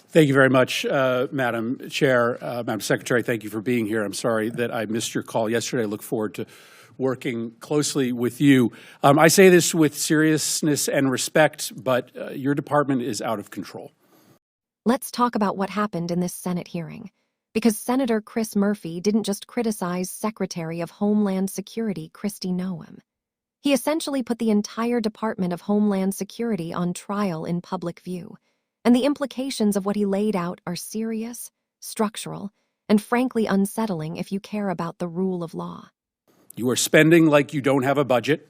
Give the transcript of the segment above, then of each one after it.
Thank you very much, Madam Chair. Madam Secretary, thank you for being here. I'm sorry that I missed your call yesterday. I look forward to working closely with you. I say this with seriousness and respect, but your department is out of control. Let's talk about what happened in this Senate hearing, because Senator Chris Murphy didn't just criticize Secretary of Homeland Security Kristi Noem. He essentially put the entire Department of Homeland Security on trial in public view, and the implications of what he laid out are serious, structural, and frankly unsettling if you care about the rule of law. You are spending like you don't have a budget.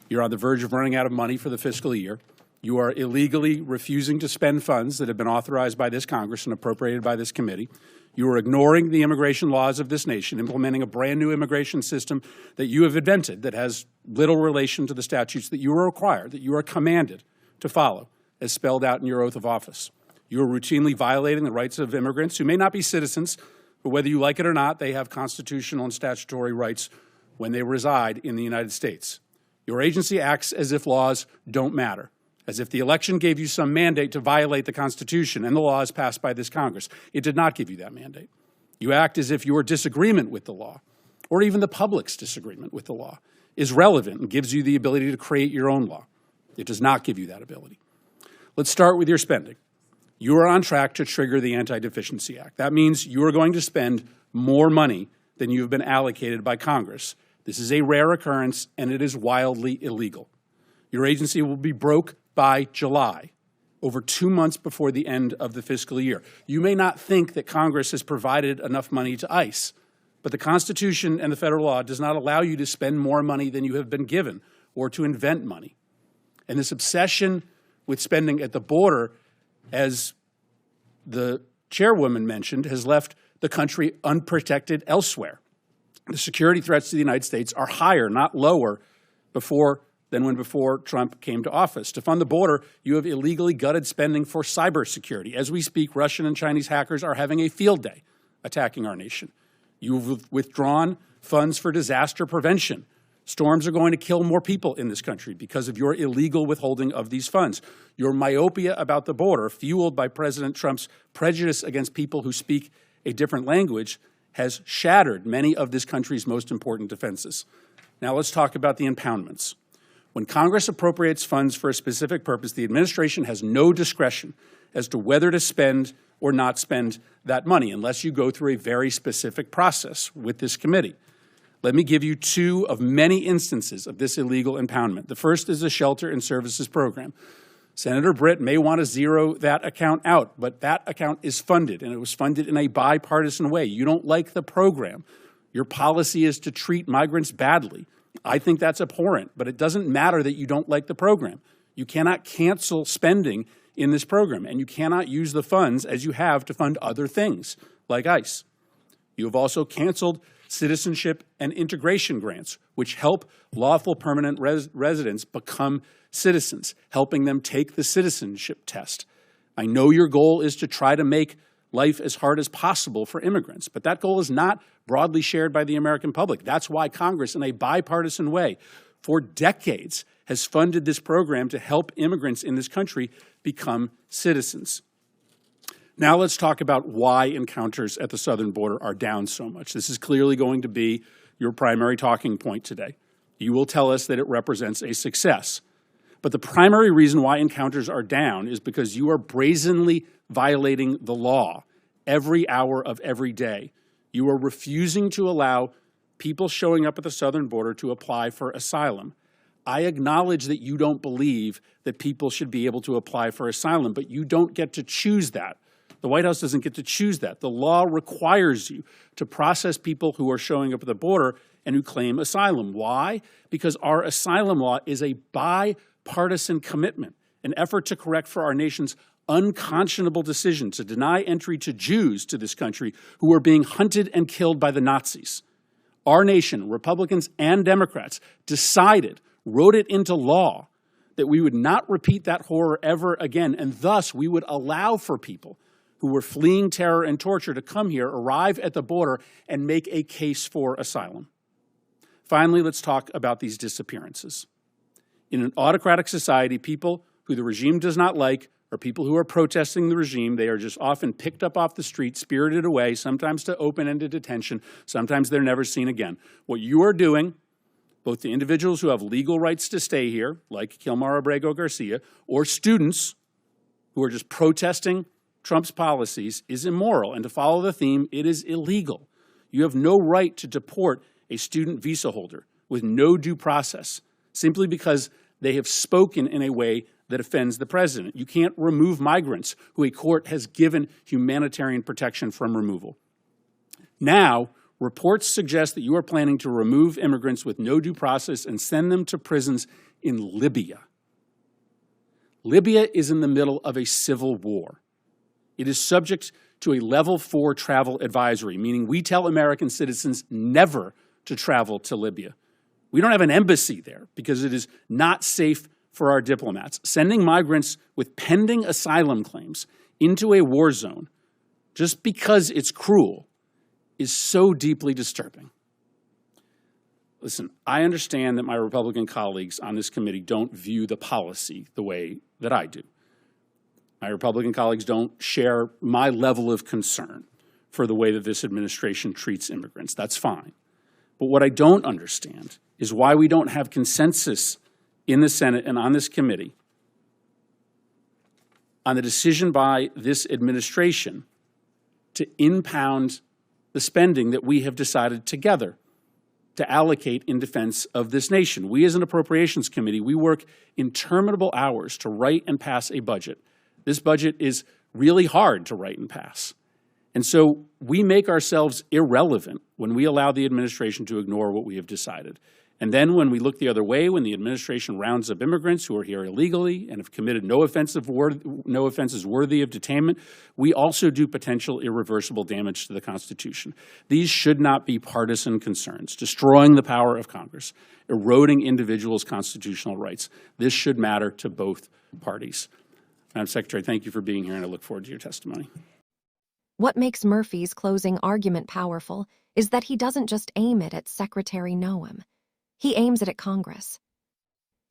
You're on the verge of running out of money for the fiscal year. You are illegally refusing to spend funds that have been authorized by this Congress and appropriated by this committee. You are ignoring the immigration laws of this nation, implementing a brand new immigration system that you have invented that has little relation to the statutes that you are required, that you are commanded to follow, as spelled out in your oath of office. You are routinely violating the rights of immigrants who may not be citizens, but whether you like it or not, they have constitutional and statutory rights when they reside in the United States. Your agency acts as if laws don't matter, as if the election gave you some mandate to violate the Constitution and the laws passed by this Congress. It did not give you that mandate. You act as if your disagreement with the law, or even the public's disagreement with the law, is relevant and gives you the ability to create your own law. It does not give you that ability. Let's start with your spending. You are on track to trigger the Anti-Deficiency Act. That means you are going to spend more money than you have been allocated by Congress. This is a rare occurrence, and it is wildly illegal. Your agency will be broke by July, over 2 months before the end of the fiscal year. You may not think that Congress has provided enough money to ICE, but the Constitution and the federal law does not allow you to spend more money than you have been given or to invent money. And this obsession with spending at the border, as the chairwoman mentioned, has left the country unprotected elsewhere. The security threats to the United States are higher, not lower, than when Trump came to office. To fund the border, you have illegally gutted spending for cybersecurity. As we speak, Russian and Chinese hackers are having a field day attacking our nation. You've withdrawn funds for disaster prevention. Storms are going to kill more people in this country because of your illegal withholding of these funds. Your myopia about the border, fueled by President Trump's prejudice against people who speak a different language, has shattered many of this country's most important defenses. Now let's talk about the impoundments. When Congress appropriates funds for a specific purpose, the administration has no discretion as to whether to spend or not spend that money unless you go through a very specific process with this committee. Let me give you two of many instances of this illegal impoundment. The first is the Shelter and Services Program. Senator Britt may want to zero that account out, but that account is funded, and it was funded in a bipartisan way. You don't like the program. Your policy is to treat migrants badly. I think that's abhorrent, but it doesn't matter that you don't like the program. You cannot cancel spending in this program, and you cannot use the funds as you have to fund other things, like ICE. You have also canceled citizenship and integration grants, which help lawful permanent residents become citizens, helping them take the citizenship test. I know your goal is to try to make life as hard as possible for immigrants, but that goal is not broadly shared by the American public. That's why Congress, in a bipartisan way, for decades, has funded this program to help immigrants in this country become citizens. Now let's talk about why encounters at the southern border are down so much. This is clearly going to be your primary talking point today. You will tell us that it represents a success. But the primary reason why encounters are down is because you are brazenly violating the law every hour of every day. You are refusing to allow people showing up at the southern border to apply for asylum. I acknowledge that you don't believe that people should be able to apply for asylum, but you don't get to choose that. The White House doesn't get to choose that. The law requires you to process people who are showing up at the border and who claim asylum. Why? Because our asylum law is a bipartisan commitment, an effort to correct for our nation's unconscionable decision to deny entry to Jews to this country who were being hunted and killed by the Nazis. Our nation, Republicans and Democrats, decided, wrote it into law, that we would not repeat that horror ever again, and thus we would allow for people who were fleeing terror and torture to come here, arrive at the border, and make a case for asylum. Finally, let's talk about these disappearances. In an autocratic society, people who the regime does not like are people who are protesting the regime. They are just often picked up off the street, spirited away, sometimes to open-ended detention, sometimes they're never seen again. What you are doing, both the individuals who have legal rights to stay here, like Kilmar Abrego Garcia, or students who are just protesting Trump's policies, is immoral. And to follow the theme, it is illegal. You have no right to deport a student visa holder with no due process simply because they have spoken in a way that offends the president. You can't remove migrants who a court has given humanitarian protection from removal. Now, reports suggest that you are planning to remove immigrants with no due process and send them to prisons in Libya. Libya is in the middle of a civil war. It is subject to a level 4 travel advisory, meaning we tell American citizens never to travel to Libya. We don't have an embassy there because it is not safe for our diplomats. Sending migrants with pending asylum claims into a war zone just because it's cruel is so deeply disturbing. Listen, I understand that my Republican colleagues on this committee don't view the policy the way that I do. My Republican colleagues don't share my level of concern for the way that this administration treats immigrants. That's fine. But what I don't understand is why we don't have consensus in the Senate and on this committee on the decision by this administration to impound the spending that we have decided together to allocate in defense of this nation. We as an appropriations committee, we work interminable hours to write and pass a budget. This budget is really hard to write and pass. And so we make ourselves irrelevant when we allow the administration to ignore what we have decided. And then when we look the other way, when the administration rounds up immigrants who are here illegally and have committed no offenses worthy of detainment, we also do potential irreversible damage to the Constitution. These should not be partisan concerns, destroying the power of Congress, eroding individuals' constitutional rights. This should matter to both parties. Madam Secretary, thank you for being here, and I look forward to your testimony. What makes Murphy's closing argument powerful is that he doesn't just aim it at Secretary Noem. He aims it at Congress.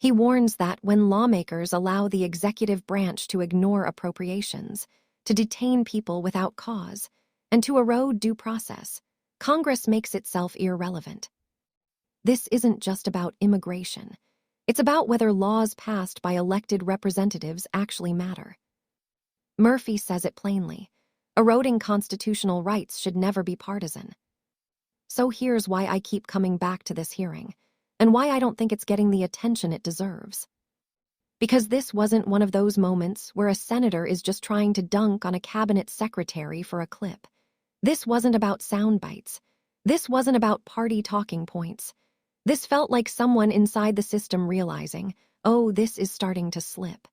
He warns that when lawmakers allow the executive branch to ignore appropriations, to detain people without cause, and to erode due process, Congress makes itself irrelevant. This isn't just about immigration. It's about whether laws passed by elected representatives actually matter. Murphy says it plainly. Eroding constitutional rights should never be partisan. So here's why I keep coming back to this hearing, and why I don't think it's getting the attention it deserves. Because this wasn't one of those moments where a senator is just trying to dunk on a cabinet secretary for a clip. This wasn't about sound bites. This wasn't about party talking points. This felt like someone inside the system realizing, oh, this is starting to slip.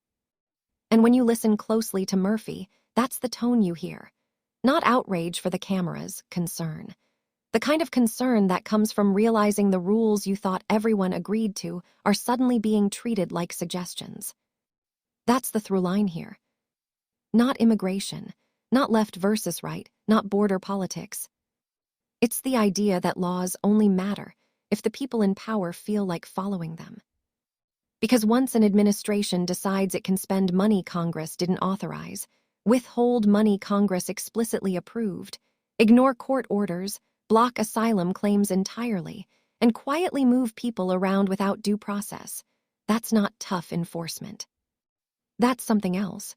And when you listen closely to Murphy, that's the tone you hear. Not outrage for the cameras, concern. The kind of concern that comes from realizing the rules you thought everyone agreed to are suddenly being treated like suggestions. That's the through line here. Not immigration, not left versus right, not border politics. It's the idea that laws only matter if the people in power feel like following them. Because once an administration decides it can spend money Congress didn't authorize, withhold money Congress explicitly approved, ignore court orders, block asylum claims entirely, and quietly move people around without due process, that's not tough enforcement. That's something else.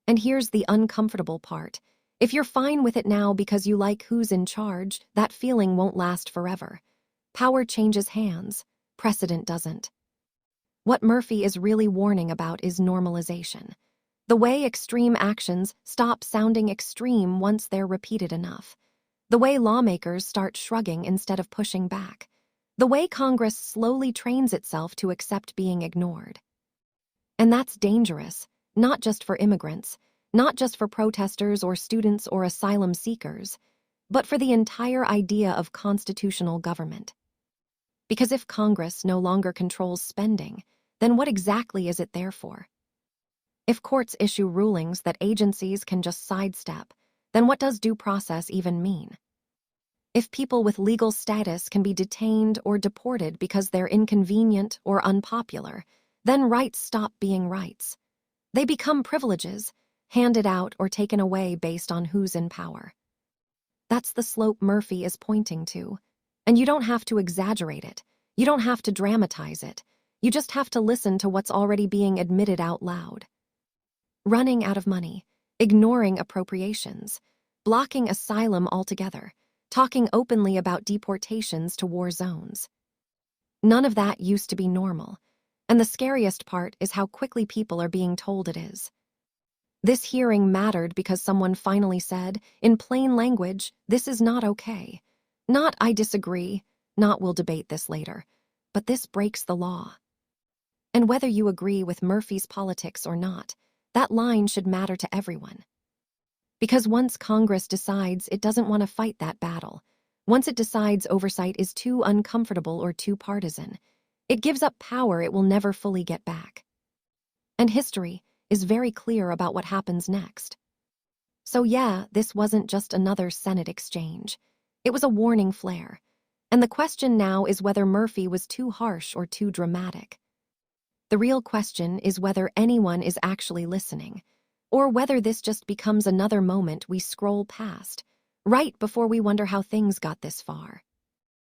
And here's the uncomfortable part. If you're fine with it now because you like who's in charge, that feeling won't last forever. Power changes hands, precedent doesn't. What Murphy is really warning about is normalization. The way extreme actions stop sounding extreme once they're repeated enough. The way lawmakers start shrugging instead of pushing back. The way Congress slowly trains itself to accept being ignored. And that's dangerous, not just for immigrants, not just for protesters or students or asylum seekers, but for the entire idea of constitutional government. Because if Congress no longer controls spending, then what exactly is it there for? If courts issue rulings that agencies can just sidestep, then what does due process even mean? If people with legal status can be detained or deported because they're inconvenient or unpopular, then rights stop being rights. They become privileges, handed out or taken away based on who's in power. That's the slope Murphy is pointing to. And you don't have to exaggerate it. You don't have to dramatize it. You just have to listen to what's already being admitted out loud. Running out of money, ignoring appropriations, blocking asylum altogether, talking openly about deportations to war zones. None of that used to be normal, and the scariest part is how quickly people are being told it is. This hearing mattered because someone finally said, in plain language, this is not okay. Not I disagree, not we'll debate this later, but this breaks the law. And whether you agree with Murphy's politics or not, that line should matter to everyone. Because once Congress decides it doesn't want to fight that battle, once it decides oversight is too uncomfortable or too partisan, it gives up power it will never fully get back. And history is very clear about what happens next. So yeah, this wasn't just another Senate exchange. It was a warning flare. And the question now is whether Murphy was too harsh or too dramatic. The real question is whether anyone is actually listening, or whether this just becomes another moment we scroll past, right before we wonder how things got this far.